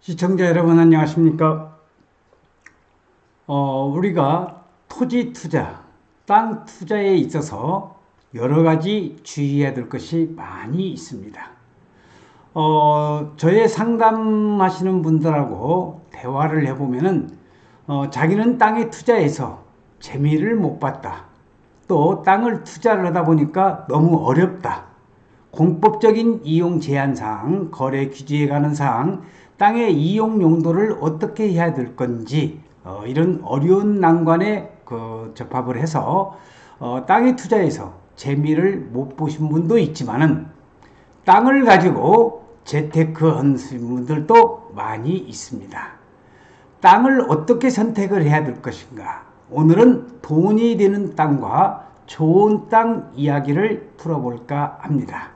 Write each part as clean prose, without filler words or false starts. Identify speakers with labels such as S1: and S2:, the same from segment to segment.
S1: 시청자 여러분 안녕하십니까? 우리가 토지 투자, 땅 투자에 있어서 여러 가지 주의해야 될 것이 많이 있습니다. 저의 상담하시는 분들하고 대화를 해보면은 자기는 땅에 투자해서 재미를 못 봤다. 또 땅을 투자를 하다 보니까 너무 어렵다. 공법적인 이용 제한 사항, 거래 규제에 관한 사항, 땅의 이용 용도를 어떻게 해야 될 건지 이런 어려운 난관에 접합을 해서 땅에 투자해서 재미를 못 보신 분도 있지만은 땅을 가지고 재테크한 분들도 많이 있습니다. 땅을 어떻게 선택을 해야 될 것인가? 오늘은 돈이 되는 땅과 좋은 땅 이야기를 풀어볼까 합니다.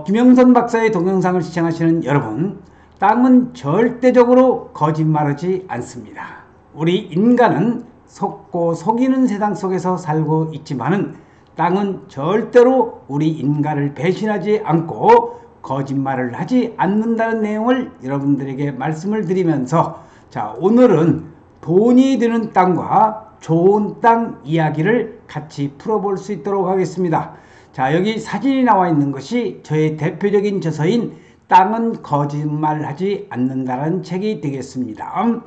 S1: 김영선 박사의 동영상을 시청하시는 여러분, 땅은 절대적으로 거짓말하지 않습니다. 우리 인간은 속고 속이는 세상 속에서 살고 있지만은 땅은 절대로 우리 인간을 배신하지 않고 거짓말을 하지 않는다는 내용을 여러분들에게 말씀을 드리면서 자, 오늘은 돈이 되는 땅과 좋은 땅 이야기를 같이 풀어볼 수 있도록 하겠습니다. 자, 여기 사진이 나와 있는 것이 저의 대표적인 저서인 땅은 거짓말하지 않는다라는 책이 되겠습니다.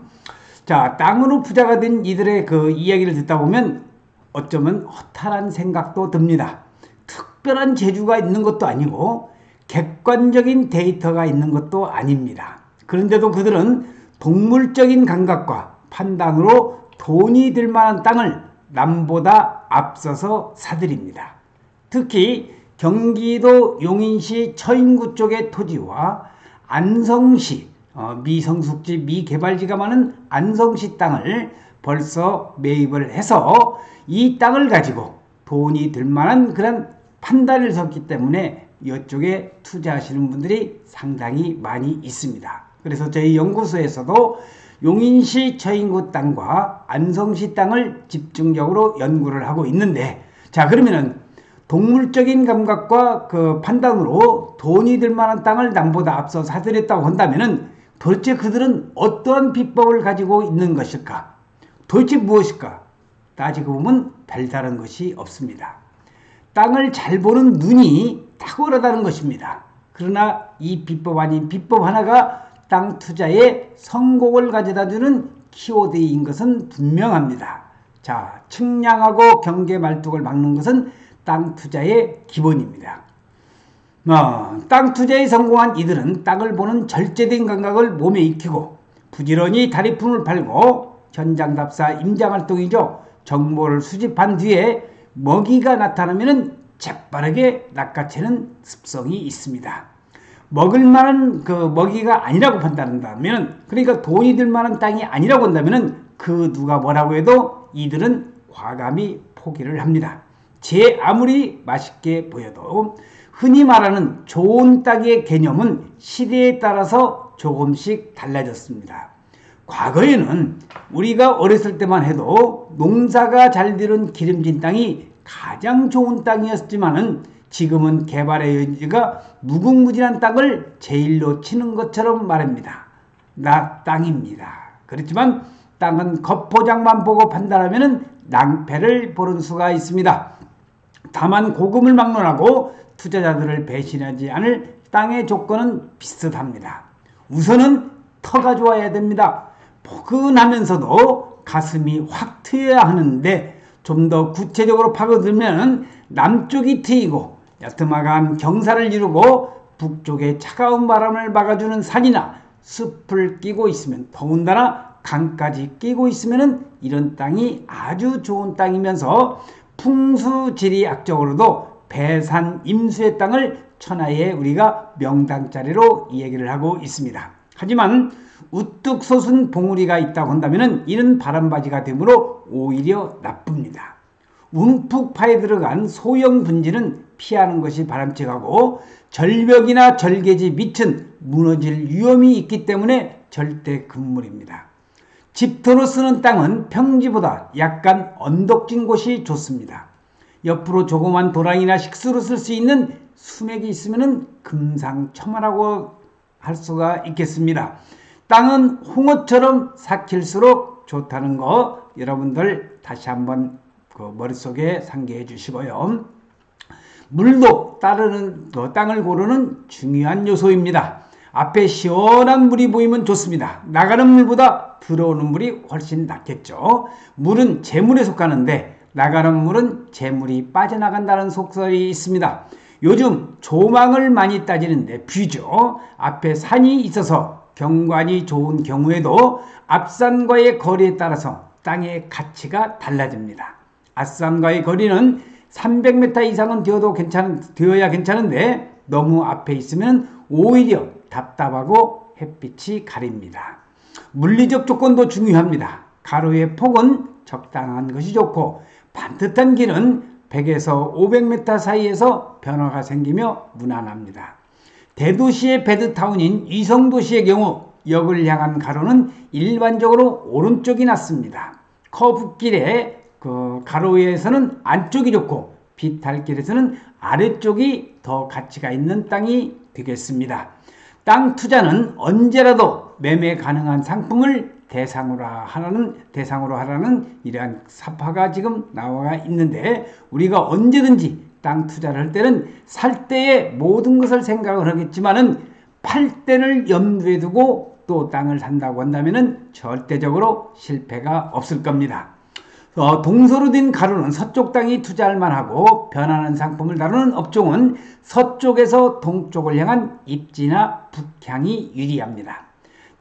S1: 자, 땅으로 부자가 된 이들의 그 이야기를 듣다 보면 어쩌면 허탈한 생각도 듭니다. 특별한 재주가 있는 것도 아니고 객관적인 데이터가 있는 것도 아닙니다. 그런데도 그들은 동물적인 감각과 판단으로 돈이 될 만한 땅을 남보다 앞서서 사들입니다. 특히 경기도 용인시 처인구 쪽의 토지와 안성시, 미성숙지, 미개발지가 많은 안성시 땅을 벌써 매입을 해서 이 땅을 가지고 돈이 들 만한 그런 판단을 섰기 때문에 이쪽에 투자하시는 분들이 상당히 많이 있습니다. 그래서 저희 연구소에서도 용인시 처인구 땅과 안성시 땅을 집중적으로 연구를 하고 있는데, 자, 그러면은 동물적인 감각과 그 판단으로 돈이 들 만한 땅을 남보다 앞서 사들였다고 한다면은 도대체 그들은 어떠한 비법을 가지고 있는 것일까? 도대체 무엇일까? 따지고 보면 별다른 것이 없습니다. 땅을 잘 보는 눈이 탁월하다는 것입니다. 그러나 이 비법 아닌 비법 하나가 땅 투자에 성공을 가져다주는 키워드인 것은 분명합니다. 자, 측량하고 경계 말뚝을 막는 것은 땅 투자의 기본입니다. 땅 투자에 성공한 이들은 땅을 보는 절제된 감각을 몸에 익히고 부지런히 다리품을 팔고 현장답사 임장활동이죠. 정보를 수집한 뒤에 먹이가 나타나면 재빠르게 낚아채는 습성이 있습니다. 먹을 만한 그 먹이가 아니라고 판단한다면, 그러니까 돈이 들 만한 땅이 아니라고 한다면 그 누가 뭐라고 해도 이들은 과감히 포기를 합니다. 제 아무리 맛있게 보여도 흔히 말하는 좋은 땅의 개념은 시대에 따라서 조금씩 달라졌습니다. 과거에는 우리가 어렸을 때만 해도 농사가 잘 되는 기름진 땅이 가장 좋은 땅이었지만은 지금은 개발의 여지가 무궁무진한 땅을 제일로 치는 것처럼 말합니다. 나 땅입니다. 그렇지만 땅은 겉포장만 보고 판단하면 낭패를 보는 수가 있습니다. 다만 고금을 막론하고 투자자들을 배신하지 않을 땅의 조건은 비슷합니다. 우선은 터가 좋아야 됩니다. 포근하면서도 가슴이 확 트여야 하는데, 좀 더 구체적으로 파고들면 남쪽이 트이고 야트막한 경사를 이루고 북쪽에 차가운 바람을 막아주는 산이나 숲을 끼고 있으면, 더군다나 강까지 끼고 있으면 이런 땅이 아주 좋은 땅이면서 풍수지리학적으로도 배산 임수의 땅을 천하에 우리가 명당짜리로 얘기를 하고 있습니다. 하지만 우뚝 솟은 봉우리가 있다고 한다면 이는 바람바지가 되므로 오히려 나쁩니다. 움푹 파에 들어간 소형 분지는 피하는 것이 바람직하고 절벽이나 절개지 밑은 무너질 위험이 있기 때문에 절대 금물입니다. 집터로 쓰는 땅은 평지보다 약간 언덕진 곳이 좋습니다. 옆으로 조그만 도랑이나 식수로 쓸 수 있는 수맥이 있으면 금상첨화라고 할 수가 있겠습니다. 땅은 홍어처럼 삭힐수록 좋다는 거 여러분들 다시 한번 그 머릿속에 상기해 주시고요. 물도 따르는 땅을 고르는 중요한 요소입니다. 앞에 시원한 물이 보이면 좋습니다. 나가는 물보다 들어오는 물이 훨씬 낫겠죠. 물은 재물에 속하는데 나가는 물은 재물이 빠져나간다는 속설이 있습니다. 요즘 조망을 많이 따지는데 뷰죠. 앞에 산이 있어서 경관이 좋은 경우에도 앞산과의 거리에 따라서 땅의 가치가 달라집니다. 앞산과의 거리는 300m 이상은 되어야 괜찮은데 너무 앞에 있으면 오히려 답답하고 햇빛이 가립니다. 물리적 조건도 중요합니다. 가로의 폭은 적당한 것이 좋고 반듯한 길은 100에서 500m 사이에서 변화가 생기며 무난합니다. 대도시의 베드타운인 위성도시의 경우 역을 향한 가로는 일반적으로 오른쪽이 낫습니다. 커브길의 가로에서는 안쪽이 좋고 비탈길에서는 아래쪽이 더 가치가 있는 땅이 되겠습니다. 땅 투자는 언제라도 매매 가능한 상품을 대상으로 하라는 이러한 사파가 지금 나와 있는데 우리가 언제든지 땅 투자를 할 때는 살 때에 모든 것을 생각을 하겠지만은 팔 때를 염두에 두고 또 땅을 산다고 한다면은 절대적으로 실패가 없을 겁니다. 동서로 된 가로는 서쪽 땅이 투자할 만하고 변하는 상품을 다루는 업종은 서쪽에서 동쪽을 향한 입지나 북향이 유리합니다.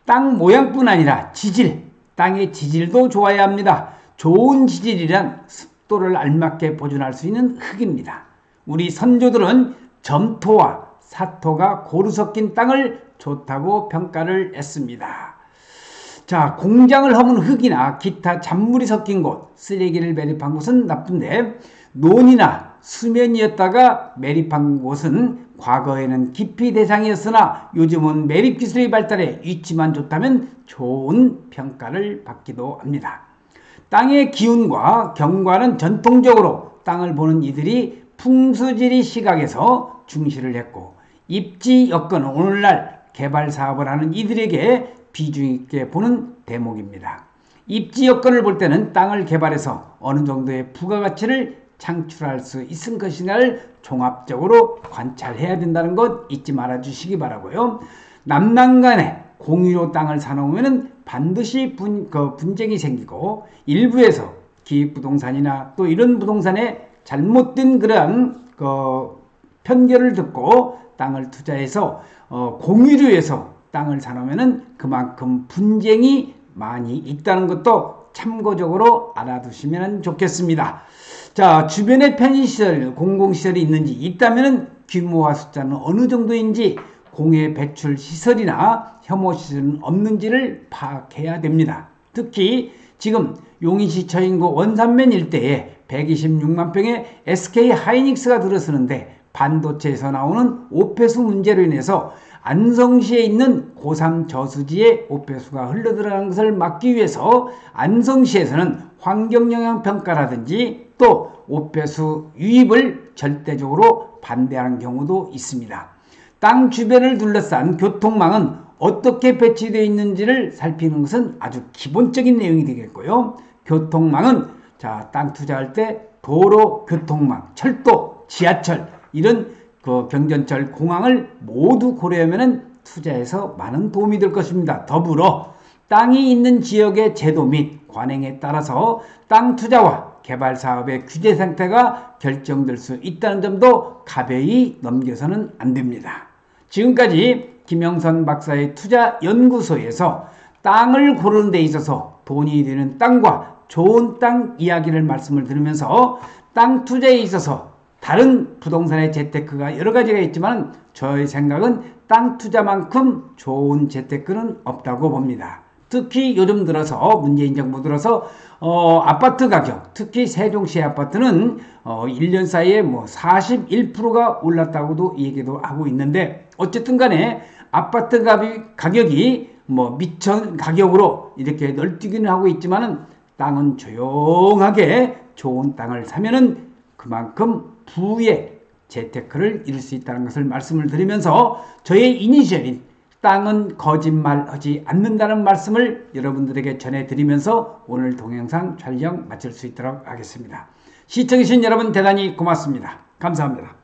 S1: 땅 모양뿐 아니라 지질, 땅의 지질도 좋아야 합니다. 좋은 지질이란 습도를 알맞게 보존할 수 있는 흙입니다. 우리 선조들은 점토와 사토가 고루 섞인 땅을 좋다고 평가를 했습니다. 자, 공장을 허문 흙이나 기타 잔물이 섞인 곳, 쓰레기를 매립한 곳은 나쁜데 논이나 수면이었다가 매립한 곳은 과거에는 기피 대상이었으나 요즘은 매립 기술이 발달해 위치만 좋다면 좋은 평가를 받기도 합니다. 땅의 기운과 경관은 전통적으로 땅을 보는 이들이 풍수지리 시각에서 중시를 했고 입지 여건은 오늘날 개발 사업을 하는 이들에게 비중 있게 보는 대목입니다. 입지 여건을 볼 때는 땅을 개발해서 어느 정도의 부가가치를 창출할 수 있을 것인가를 종합적으로 관찰해야 된다는 것 잊지 말아 주시기 바라고요. 남남 간에 공유로 땅을 사놓으면 반드시 분쟁이 생기고 일부에서 기획부동산이나 또 이런 부동산에 잘못된 그러한 편견을 듣고 땅을 투자해서 공유를 위해서 땅을 사놓으면 그만큼 분쟁이 많이 있다는 것도 참고적으로 알아두시면 좋겠습니다. 자, 주변에 편의시설, 공공시설이 있는지 있다면 규모와 숫자는 어느 정도인지 공해 배출 시설이나 혐오시설은 없는지를 파악해야 됩니다. 특히 지금 용인시 처인구 원산면 일대에 126만 평의 SK 하이닉스가 들어서는데 반도체에서 나오는 오폐수 문제로 인해서 안성시에 있는 고3 저수지에 오폐수가 흘러들어가는 것을 막기 위해서 안성시에서는 환경영향평가라든지 또 오폐수 유입을 절대적으로 반대하는 경우도 있습니다. 땅 주변을 둘러싼 교통망은 어떻게 배치되어 있는지를 살피는 것은 아주 기본적인 내용이 되겠고요. 교통망은 땅 투자할 때 도로, 교통망, 철도, 지하철 이런 경전철, 공항을 모두 고려하면 투자에서 많은 도움이 될 것입니다. 더불어 땅이 있는 지역의 제도 및 관행에 따라서 땅 투자와 개발 사업의 규제 상태가 결정될 수 있다는 점도 가벼이 넘겨서는 안 됩니다. 지금까지 김영선 박사의 투자연구소에서 땅을 고르는 데 있어서 돈이 되는 땅과 좋은 땅 이야기를 말씀을 드리면서 땅 투자에 있어서 다른 부동산의 재테크가 여러 가지가 있지만 저의 생각은 땅 투자만큼 좋은 재테크는 없다고 봅니다. 특히 요즘 들어서 문재인 정부 들어서 아파트 가격, 특히 세종시의 아파트는 1년 사이에 41%가 올랐다고도 얘기도 하고 있는데 어쨌든 간에 아파트 가격이 미천 가격으로 이렇게 널뛰기는 하고 있지만은 땅은 조용하게 좋은 땅을 사면은 그만큼 부의 재테크를 이룰 수 있다는 것을 말씀을 드리면서 저의 이니셜인 땅은 거짓말하지 않는다는 말씀을 여러분들에게 전해드리면서 오늘 동영상 촬영 마칠 수 있도록 하겠습니다. 시청해주신 여러분 대단히 고맙습니다. 감사합니다.